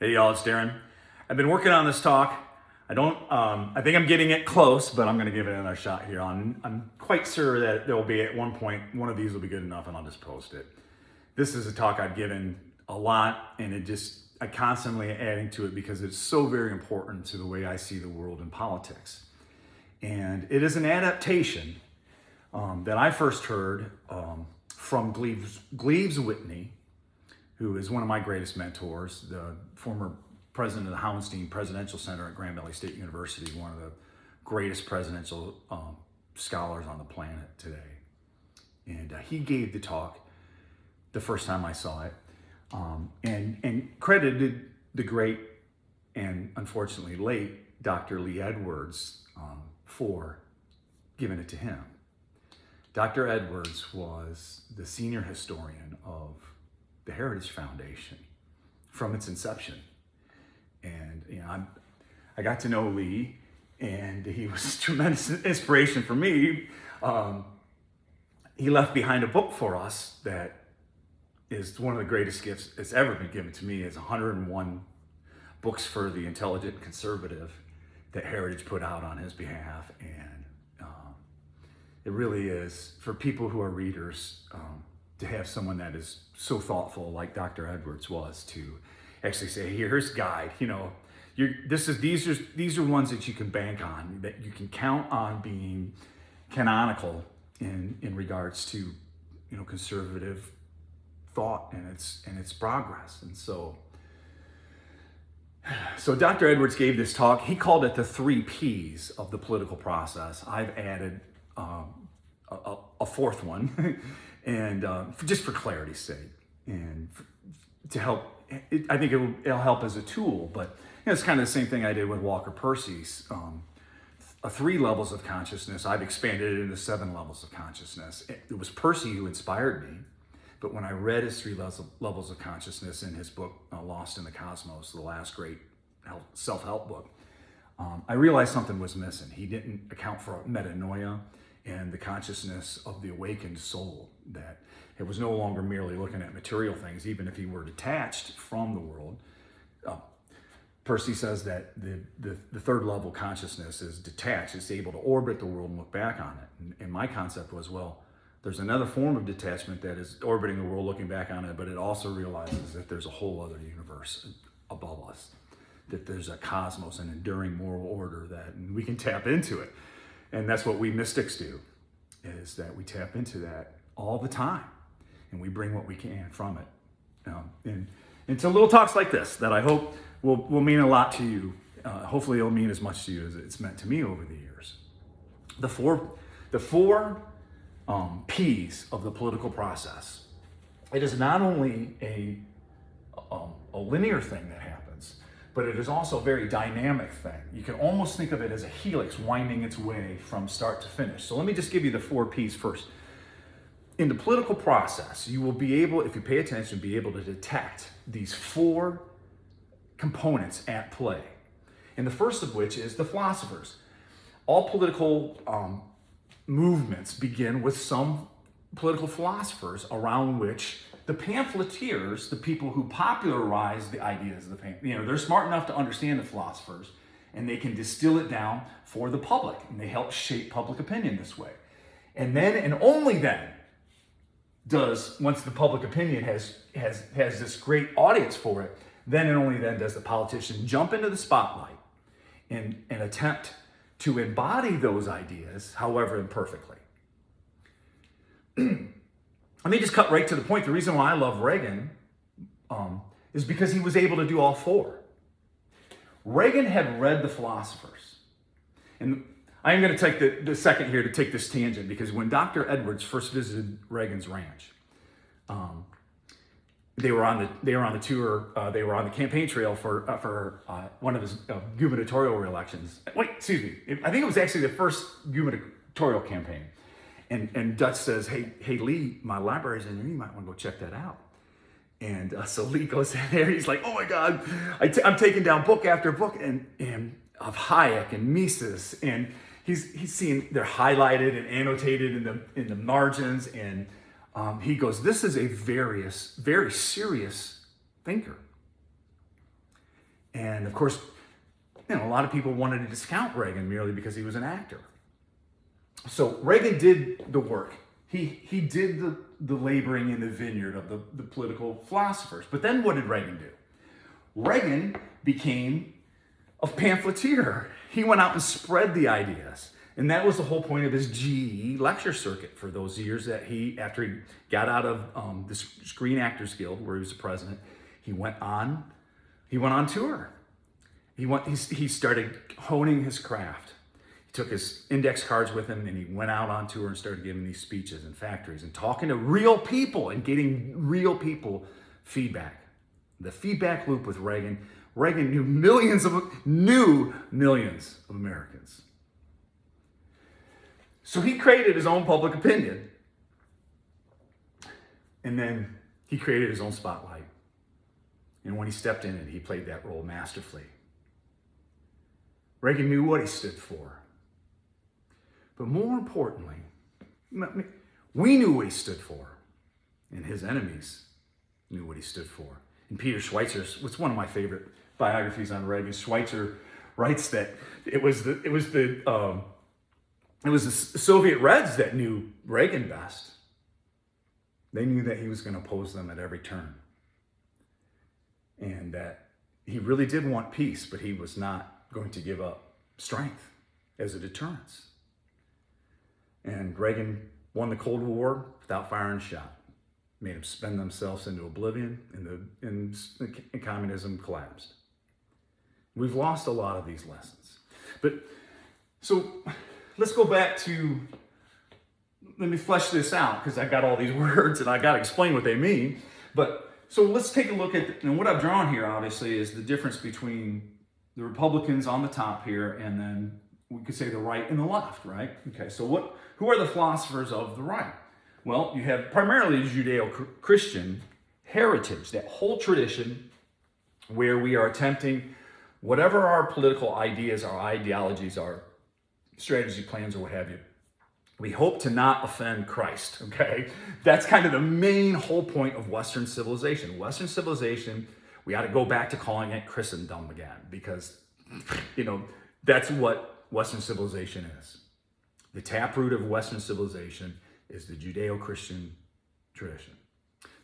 Hey y'all, it's Darren. I've been working on this talk. I think I'm getting it close, but I'm gonna give it another shot here. I'm quite sure that there will be at one point, one of these will be good enough and I'll just post it. This is a talk I've given a lot and I constantly adding to it because it's so very important to the way I see the world and politics. And it is an adaptation that I first heard from Gleaves Whitney, who is one of my greatest mentors, the former president of the Howenstein Presidential Center at Grand Valley State University, one of the greatest presidential scholars on the planet today. And he gave the talk the first time I saw it, and credited the great and unfortunately late Dr. Lee Edwards for giving it to him. Dr. Edwards was the senior historian of the Heritage Foundation from its inception. And I got to know Lee, and he was a tremendous inspiration for me. He left behind a book for us that is one of the greatest gifts that's ever been given to me. It's 101 books for the intelligent conservative that Heritage put out on his behalf. And it really is, for people who are readers, to have someone that is so thoughtful like Dr. Edwards was, to actually say, here's a guide, these are ones that you can bank on, that you can count on being canonical in regards to, conservative thought and its progress. And so Dr. Edwards gave this talk. He called it the 3 Ps of the political process. I've added a fourth one, and just for clarity's sake, and to help. I think it'll help as a tool, but it's kind of the same thing I did with Walker Percy's 3 levels of consciousness. I've expanded it into 7 levels of consciousness. It was Percy who inspired me, but when I read his 3 levels of consciousness in his book, Lost in the Cosmos, the last great self-help book, I realized something was missing. He didn't account for metanoia and the consciousness of the awakened soul, that it was no longer merely looking at material things, even if he were detached from the world. Percy says that the 3rd level consciousness is detached. It's able to orbit the world and look back on it. And my concept was, well, there's another form of detachment that is orbiting the world, looking back on it, but it also realizes that there's a whole other universe above us, that there's a cosmos, an enduring moral order, that and we can tap into it. And that's what we mystics do, is that we tap into that all the time, and we bring what we can from it. And to little talks like this that I hope will mean a lot to you. Hopefully it'll mean as much to you as it's meant to me over the years. The four P's of the political process. It is not only a linear thing that happens, but it is also a very dynamic thing. You can almost think of it as a helix winding its way from start to finish. So let me just give you the 4 P's first. In the political process, you will be able, if you pay attention, be able to detect these 4 components at play. And the first of which is the philosophers. All political movements begin with some political philosophers around which the pamphleteers, the people who popularize the ideas of the they're smart enough to understand the philosophers, and they can distill it down for the public, and they help shape public opinion this way. And then, and only then, once the public opinion has this great audience for it, then and only then does the politician jump into the spotlight and attempt to embody those ideas, however imperfectly. Let me just cut right to the point. The reason why I love Reagan is because he was able to do all 4. Reagan had read the philosophers. And I'm going to take the second here to take this tangent, because when Dr. Edwards first visited Reagan's ranch, they were on the tour. They were on the campaign trail for one of his gubernatorial re-elections. Wait, excuse me. I think it was actually the first gubernatorial campaign. And Dutch says, hey Lee, my library's in there. You might want to go check that out. And so Lee goes in there. He's like, oh my God, I'm taking down book after book and of Hayek and Mises, and he's seeing they're highlighted and annotated in the margins, and he goes, this is a very serious thinker. And of course, a lot of people wanted to discount Reagan merely because he was an actor. So Reagan did the work. He did the laboring in the vineyard of the political philosophers. But then what did Reagan do? Reagan became a pamphleteer. He went out and spread the ideas. And that was the whole point of his GE lecture circuit for those years that after he got out of the Screen Actors Guild, where he was the president, he went on tour. He started honing his craft. He took his index cards with him and he went out on tour and started giving these speeches in factories and talking to real people and getting real people feedback. The feedback loop with Reagan. Reagan knew millions of Americans. So he created his own public opinion. And then he created his own spotlight. And when he stepped in it, he played that role masterfully. Reagan knew what he stood for. But more importantly, we knew what he stood for. And his enemies knew what he stood for. And Peter Schweitzer's, what's one of my favorite biographies on Reagan, Schweitzer writes that it was the Soviet Reds that knew Reagan best. They knew that he was going to oppose them at every turn. And that he really did want peace, but he was not going to give up strength as a deterrence. And Reagan won the Cold War without firing a shot. Made them spend themselves into oblivion, and communism collapsed. We've lost a lot of these lessons. But so let's go back to, let me flesh this out because I got all these words and I got to explain what they mean. But so let's take a look at, and what I've drawn here obviously is the difference between the Republicans on the top here and then we could say the right and the left, right? Okay, so who are the philosophers of the right? Well, you have primarily Judeo-Christian heritage, that whole tradition where we are attempting whatever our political ideas, our ideologies, our strategy plans, or what have you, we hope to not offend Christ, okay? That's kind of the main whole point of Western civilization. Western civilization, we ought to go back to calling it Christendom again because, that's what Western civilization is. The taproot of Western civilization is the Judeo-Christian tradition.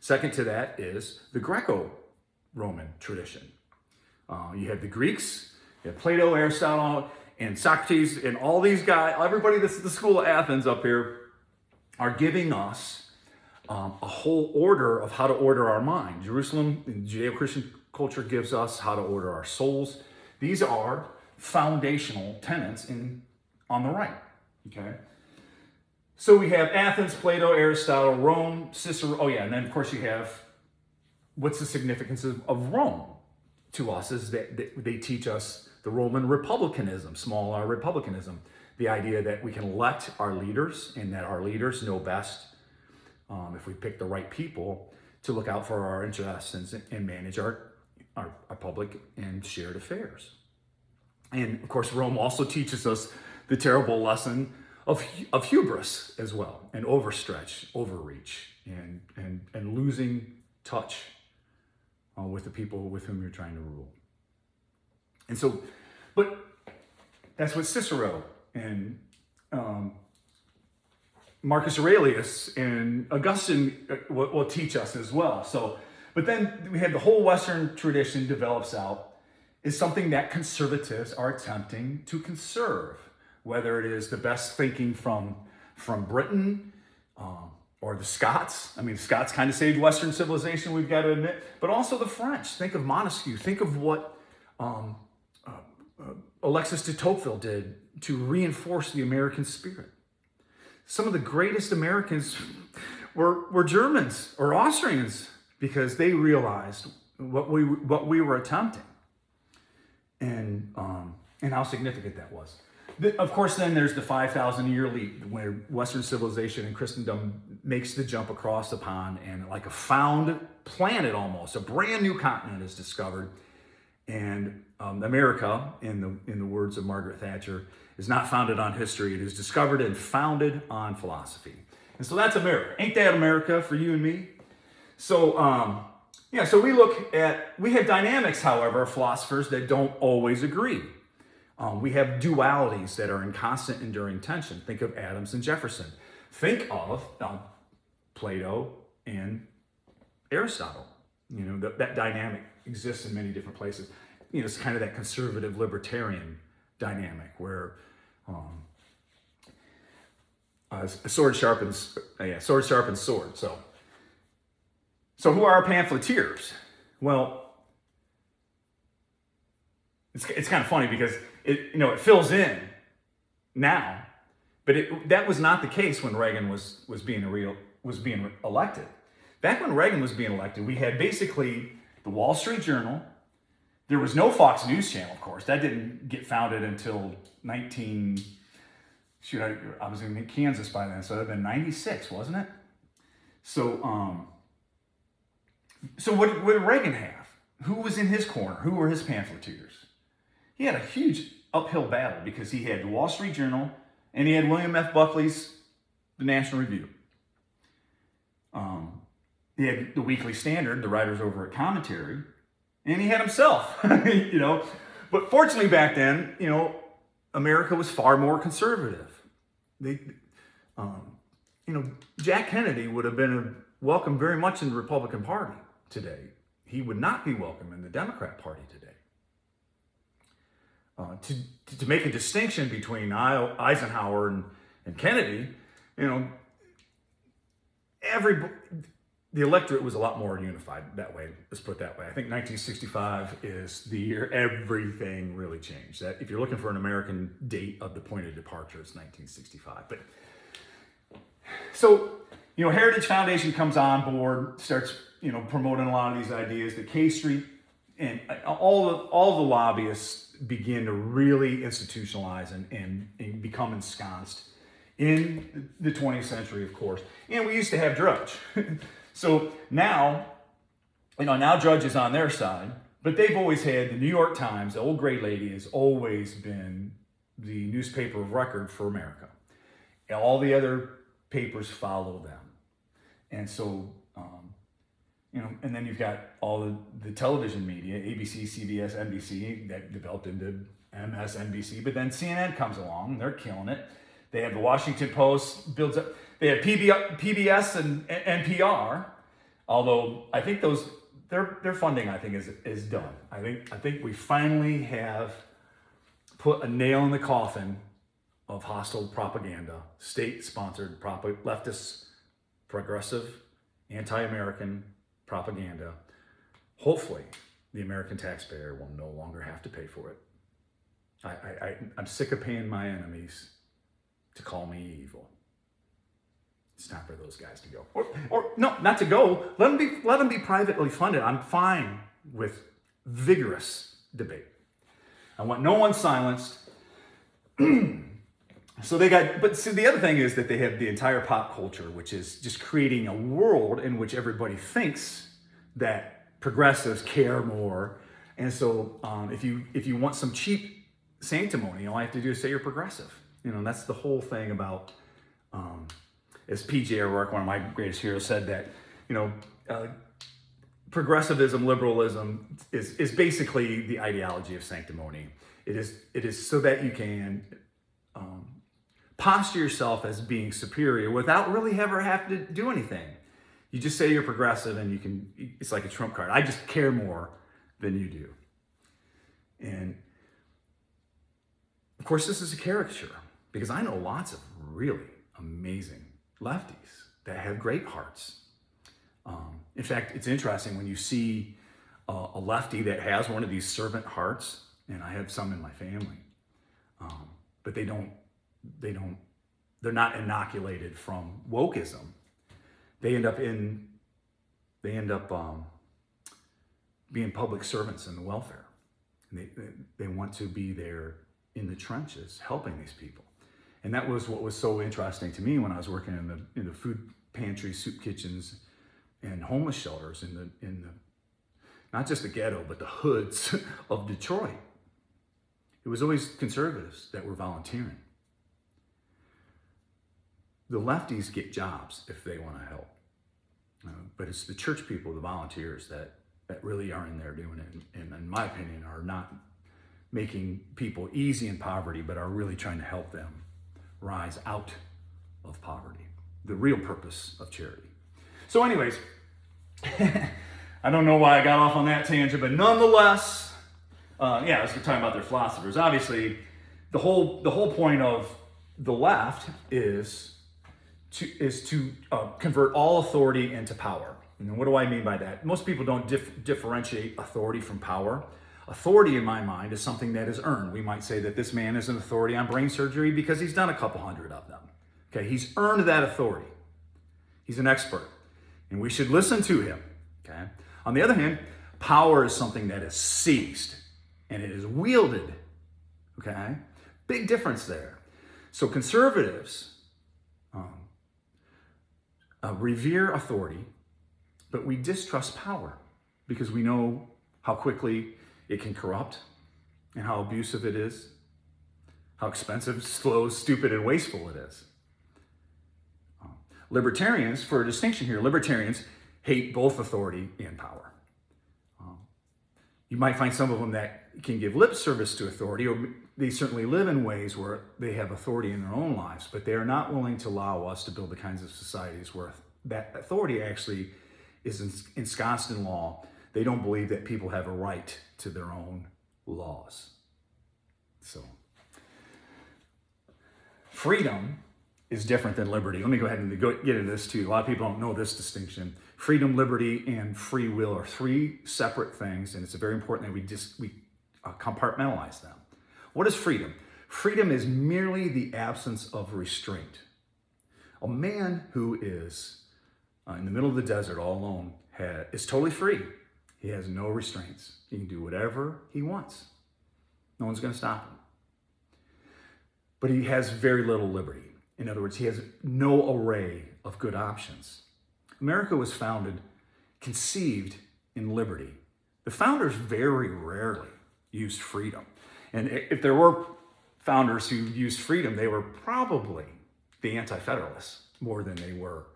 Second to that is the Greco-Roman tradition. You have the Greeks, you have Plato, Aristotle, and Socrates, and all these guys, everybody that's at the school of Athens up here are giving us a whole order of how to order our mind. Jerusalem and Judeo-Christian culture gives us how to order our souls. These are foundational tenets on the right, okay? So we have Athens, Plato, Aristotle, Rome, Cicero. And then of course you have, what's the significance of Rome to us is that they teach us the Roman republicanism, small r republicanism, the idea that we can elect our leaders and that our leaders know best, if we pick the right people, to look out for our interests and manage our public and shared affairs. And of course, Rome also teaches us the terrible lesson of hubris as well, and overstretch, overreach, and losing touch with the people with whom you're trying to rule. And so, but that's what Cicero and Marcus Aurelius and Augustine will teach us as well. So, but then we have the whole Western tradition develops out is something that conservatives are attempting to conserve, whether it is the best thinking from Britain or the Scots. I mean, the Scots kind of saved Western civilization, we've got to admit, but also the French. Think of Montesquieu. Think of what Alexis de Tocqueville did to reinforce the American spirit. Some of the greatest Americans were Germans or Austrians because they realized what we were attempting and how significant that was. Of course, then there's the 5,000-year leap where Western civilization and Christendom makes the jump across the pond, and like a found planet almost, a brand new continent is discovered. And America, in the words of Margaret Thatcher, is not founded on history. It is discovered and founded on philosophy. And so that's America. Ain't that America for you and me? So Yeah, so we have dynamics, however, of philosophers that don't always agree. We have dualities that are in constant enduring tension. Think of Adams and Jefferson. Think of Plato and Aristotle. That dynamic exists in many different places. It's kind of that conservative libertarian dynamic where sword sharpens sword. So who are our pamphleteers? Well, it's kind of funny because it fills in now, but that was not the case when Reagan was being elected. Back when Reagan was being elected, we had basically the Wall Street Journal. There was no Fox News Channel, of course. That didn't get founded until I was in Kansas by then, so it had been 96, wasn't it? So what did Reagan have? Who was in his corner? Who were his pamphleteers? He had a huge uphill battle because he had the Wall Street Journal and he had William F. Buckley's The National Review. He had the Weekly Standard, the writers over at Commentary, and he had himself, But fortunately back then, America was far more conservative. Jack Kennedy would have been welcome very much in the Republican Party today. He would not be welcome in the Democrat Party today. To make a distinction between Eisenhower and Kennedy, the electorate was a lot more unified that way. Let's put it that way. I think 1965 is the year everything really changed. That if you're looking for an American date of the point of departure, it's 1965. But so, Heritage Foundation comes on board, starts, promoting a lot of these ideas. The K Street and all the lobbyists begin to really institutionalize and become ensconced in the 20th century, of course. And we used to have Drudge. So now Drudge is on their side, but they've always had the New York Times, the old gray lady, has always been the newspaper of record for America. And all the other papers follow them. And so, and then you've got all the television media, ABC, CBS, NBC, that developed into MSNBC, but then CNN comes along, and they're killing it. They have the Washington Post builds up. They have PBS and NPR, although I think their funding is done. I think we finally have put a nail in the coffin of hostile propaganda, state-sponsored leftist, progressive, anti-American propaganda. Hopefully, the American taxpayer will no longer have to pay for it. I'm sick of paying my enemies to call me evil. It's time for those guys to go. Or no, not to go. Let them be privately funded. I'm fine with vigorous debate. I want no one silenced. But see, the other thing is that they have the entire pop culture, which is just creating a world in which everybody thinks that progressives care more. And so if you want some cheap sanctimony, all you have to do is say you're progressive. And that's the whole thing about, as P.J. O'Rourke, one of my greatest heroes, said that, progressivism, liberalism is basically the ideology of sanctimony. It is so that you can posture yourself as being superior without really ever having to do anything. You just say you're progressive and it's like a trump card. I just care more than you do. And of course, this is a caricature because I know lots of really amazing lefties that have great hearts. In fact, it's interesting when you see a lefty that has one of these servant hearts, and I have some in my family, but they're not inoculated from wokeism. They end up being public servants in the welfare. And they want to be there in the trenches helping these people. And that was what was so interesting to me when I was working in the food pantries, soup kitchens, and homeless shelters in the not just the ghetto, but the hoods of Detroit. It was always conservatives that were volunteering. The lefties get jobs if they want to help. But it's the church people, the volunteers, that that really are in there doing it, and in my opinion, are not making people easy in poverty, but are really trying to help them rise out of poverty. The real purpose of charity. So anyways, I don't know why I got off on that tangent, but nonetheless, I was talking about their philosophers. Obviously, the whole point of the left is to convert all authority into power. And what do I mean by that? Most people don't differentiate authority from power. Authority, in my mind, is something that is earned. We might say that this man is an authority on brain surgery because he's done a couple hundred of them. Okay, he's earned that authority. He's an expert, and we should listen to him. Okay. On the other hand, power is something that is seized and it is wielded. Okay, big difference there. So conservatives revere authority, but we distrust power because we know how quickly it can corrupt and how abusive it is, how expensive, slow, stupid, and wasteful it is. Libertarians, for a distinction here, libertarians hate both authority and power. You might find some of them that can give lip service to authority, or they certainly live in ways where they have authority in their own lives, but they are not willing to allow us to build the kinds of societies where that authority actually is ensconced in law. They don't believe that people have a right to their own laws. So, freedom is different than liberty. Let me go ahead and get into this too. A lot of people don't know this distinction. Freedom, liberty, and free will are three separate things, and it's very important that we compartmentalize them. What is freedom? Freedom is merely the absence of restraint. A man who is in the middle of the desert all alone is totally free. He has no restraints. He can do whatever he wants. No one's going to stop him. But he has very little liberty. In other words, he has no array of good options. America was conceived in liberty. The founders very rarely used freedom. And if there were founders who used freedom, they were probably the anti-federalists more than they were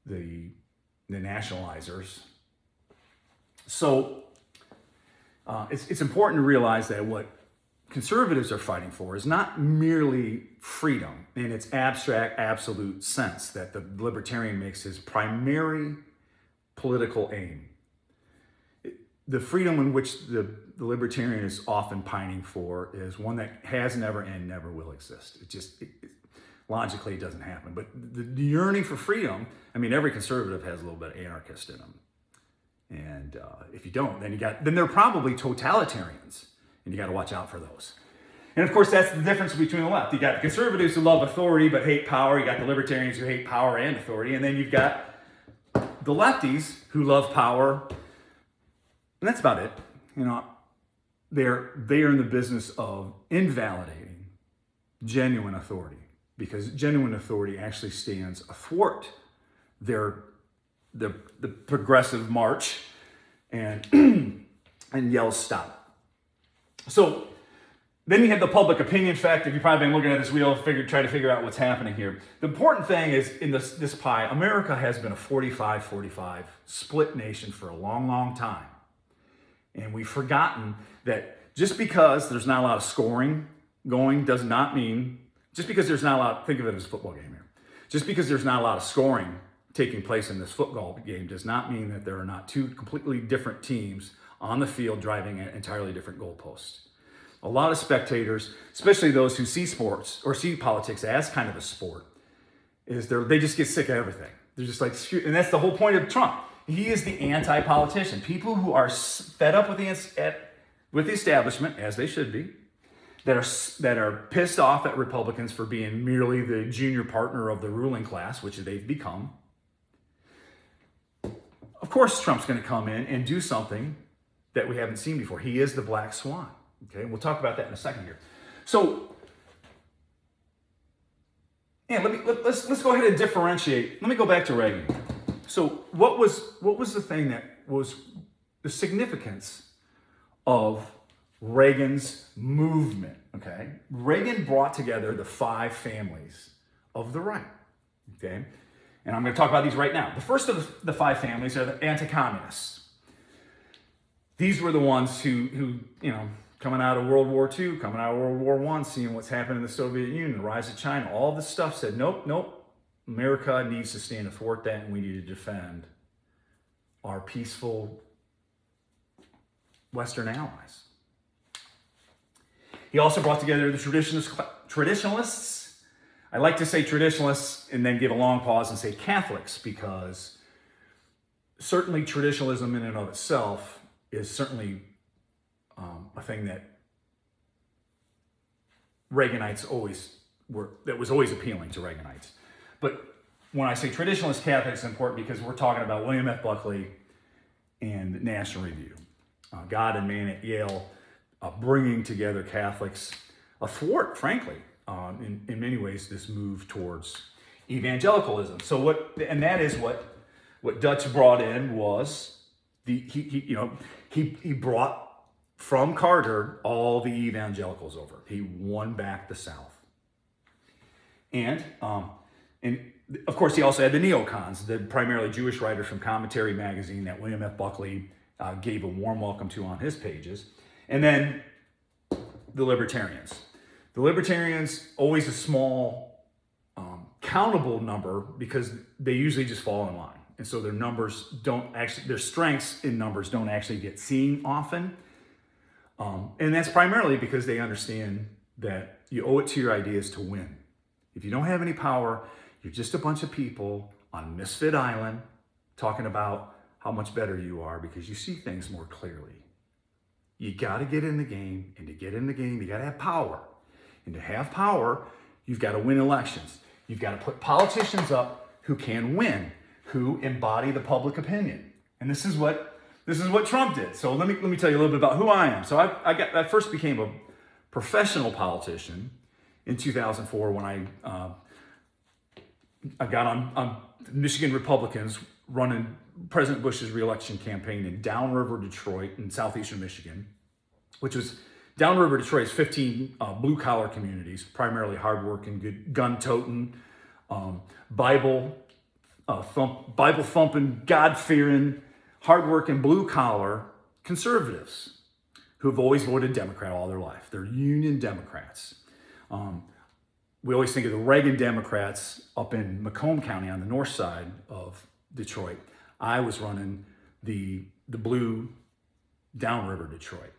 the nationalizers. So it's important to realize that what conservatives are fighting for is not merely freedom in its abstract, absolute sense that the libertarian makes his primary political aim. The freedom in which the libertarian is often pining for is one that has never and never will exist. Logically, it doesn't happen. But the yearning for freedom, I mean, every conservative has a little bit of anarchist in them. And if you don't, then they're probably totalitarians. And you got to watch out for those. And of course, that's the difference between the left. You got the conservatives who love authority but hate power. You got the libertarians who hate power and authority. And then you've got the lefties who love power. And that's about it. You know, they're in the business of invalidating genuine authority, because genuine authority actually stands athwart the progressive march and and yells stop. So then you have the public opinion factor. You've probably been looking at this wheel, trying to figure out what's happening here. The important thing is in this pie, America has been a 45-45 split nation for a long, long time. And we've forgotten that just because there's not a lot of scoring going does not mean, just because there's not a lot, think of it as a football game here. Just because there's not a lot of scoring taking place in this football game does not mean that there are not two completely different teams on the field driving at entirely different goalposts. A lot of spectators, especially those who see sports or see politics as kind of a sport, they just get sick of everything. They're just like, and that's the whole point of Trump. He is the anti-politician. People who are fed up with the establishment, as they should be, that are pissed off at Republicans for being merely the junior partner of the ruling class, which they've become. Of course, Trump's going to come in and do something that we haven't seen before. He is the black swan. Okay, we'll talk about that in a second here. So, yeah, let's go ahead and differentiate. Let me go back to Reagan. So, what was the thing that was the significance of Reagan's movement? Okay, Reagan brought together the five families of the right. Okay, And I'm going to talk about these right now. The first of the five families are the anti-communists. These were the ones who coming out of World War II, coming out of World War I, seeing what's happened in the Soviet Union, the rise of China, all this stuff said, nope, America needs to stand athwart that, and we need to defend our peaceful Western allies. He also brought together the traditionalists. I like to say traditionalists and then give a long pause and say Catholics, because certainly traditionalism in and of itself is certainly a thing that Reaganites that was always appealing to Reaganites. But when I say traditionalist Catholics, it's important because we're talking about William F. Buckley and National Review. God and Man at Yale, bringing together Catholics athwart, frankly, in many ways, this move towards evangelicalism. So that is what Dutch brought in was he brought from Carter all the evangelicals over. He won back the South, and of course he also had the neocons, the primarily Jewish writers from Commentary magazine that William F. Buckley gave a warm welcome to on his pages, and then the libertarians. The libertarians, always a small, countable number, because they usually just fall in line. And so their strengths in numbers don't actually get seen often. And that's primarily because they understand that you owe it to your ideas to win. If you don't have any power, you're just a bunch of people on Misfit Island talking about how much better you are because you see things more clearly. You got to get in the game, and to get in the game, you got to have power. And to have power, you've got to win elections. You've got to put politicians up who can win, who embody the public opinion. And this is what Trump did. So let me tell you a little bit about who I am. So I first became a professional politician in 2004 when I got on Michigan Republicans running President Bush's reelection campaign in Downriver, Detroit, in southeastern Michigan, which was Downriver, Detroit's 15 blue-collar communities, primarily hardworking, good gun-toting, Bible-thumping, God-fearing, hardworking, blue-collar conservatives who've always voted Democrat all their life. They're Union Democrats. We always think of the Reagan Democrats up in Macomb County on the north side of Detroit. I was running the blue Downriver Detroit.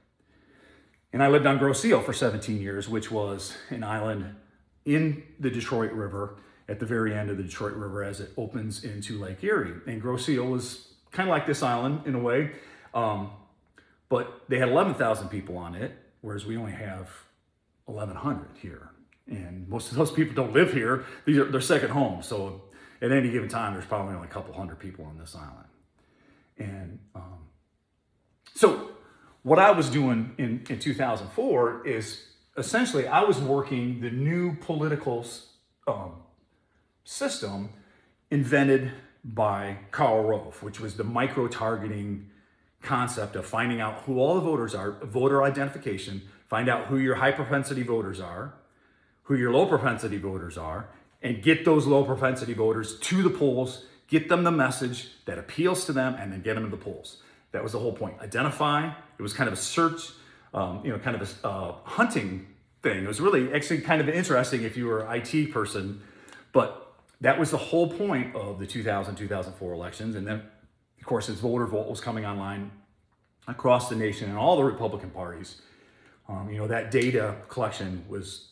And I lived on Grosse Ile for 17 years, which was an island in the Detroit River at the very end of the Detroit River as it opens into Lake Erie. And Grosse Ile was kind of like this island in a way, but they had 11,000 people on it, whereas we only have 1,100 here. And most of those people don't live here. These are their second home. So at any given time, there's probably only a couple hundred people on this island. And so what I was doing in 2004 is essentially I was working the new political system invented by Karl Rove, which was the micro-targeting concept of finding out who all the voters are, voter identification, find out who your high-propensity voters are, who your low-propensity voters are, and get those low-propensity voters to the polls, get them the message that appeals to them, and then get them to the polls. That was the whole point. Identify. It was kind of a search, kind of a hunting thing. It was really actually kind of interesting if you were an IT person, but that was the whole point of the 2004 elections. And then, of course, as voter vote was coming online across the nation and all the Republican parties, that data collection was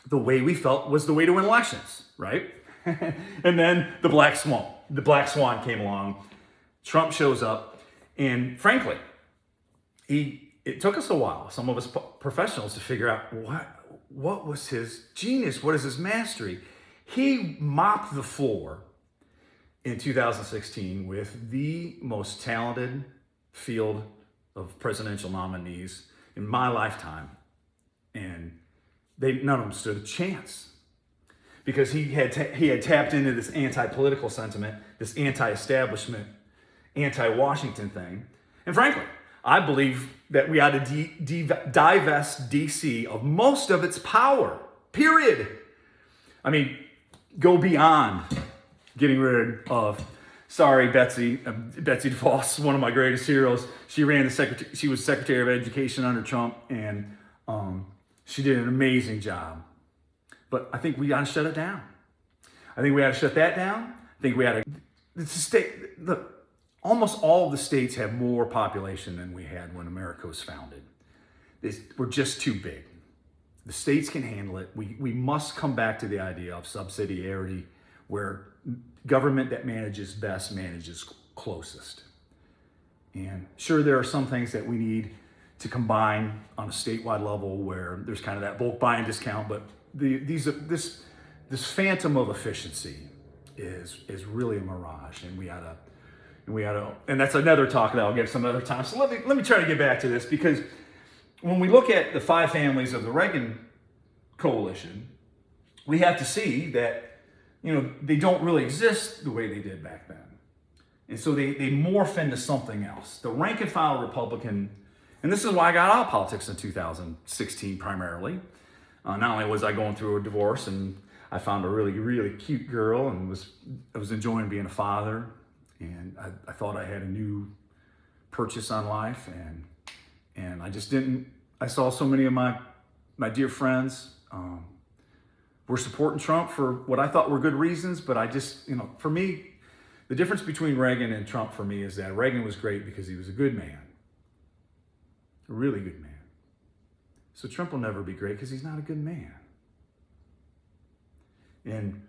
the way we felt was the way to win elections, right? And then the black swan came along. Trump shows up, and frankly, it took us a while, some of us professionals, to figure out what was his genius, what is his mastery. He mopped the floor in 2016 with the most talented field of presidential nominees in my lifetime, and none of them stood a chance because he had tapped into this anti-political sentiment, this anti-establishment, anti-Washington thing. And frankly, I believe that we ought to divest DC of most of its power, period. I mean, go beyond getting rid of, sorry, Betsy DeVos, one of my greatest heroes. She she was Secretary of Education under Trump, and she did an amazing job. But I think we got to shut it down. I think we got to shut that down. I think we had to. It's a state. Look, almost all of the states have more population than we had when America was founded. We're just too big. The states can handle it. We must come back to the idea of subsidiarity, where government that manages best manages closest. And sure, there are some things that we need to combine on a statewide level where there's kind of that bulk buy and discount, but this phantom of efficiency is really a mirage, and that's another talk that I'll give some other time. So let me try to get back to this, because when we look at the 5 families of the Reagan coalition, we have to see that, they don't really exist the way they did back then. And so they morph into something else. The rank and file Republican, and this is why I got out of politics in 2016 primarily. Not only was I going through a divorce, and I found a really, really cute girl, and I was enjoying being a father, and I thought I had a new purchase on life, and I just didn't. I saw so many of my dear friends were supporting Trump for what I thought were good reasons, but I just, for me, the difference between Reagan and Trump for me is that Reagan was great because he was a good man, a really good man. So Trump will never be great because he's not a good man. And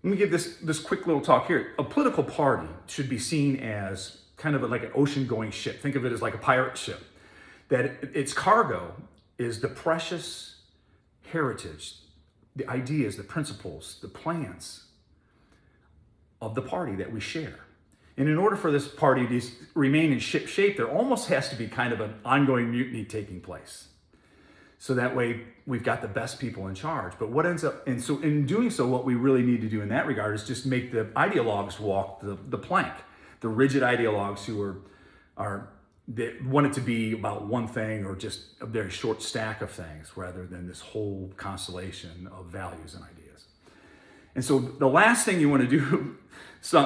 let me give this quick little talk here. A political party should be seen as kind of like an ocean-going ship. Think of it as like a pirate ship. That its cargo is the precious heritage, the ideas, the principles, the plans of the party that we share. And in order for this party to remain in ship shape, there almost has to be kind of an ongoing mutiny taking place. So that way we've got the best people in charge. But what ends up, and so in doing so, what we really need to do in that regard is just make the ideologues walk the plank. The rigid ideologues who that want it to be about one thing or just a very short stack of things rather than this whole constellation of values and ideas. And so the last thing you want to do,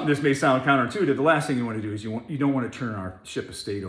this may sound counterintuitive, the last thing you want to do is you don't want to turn our ship of state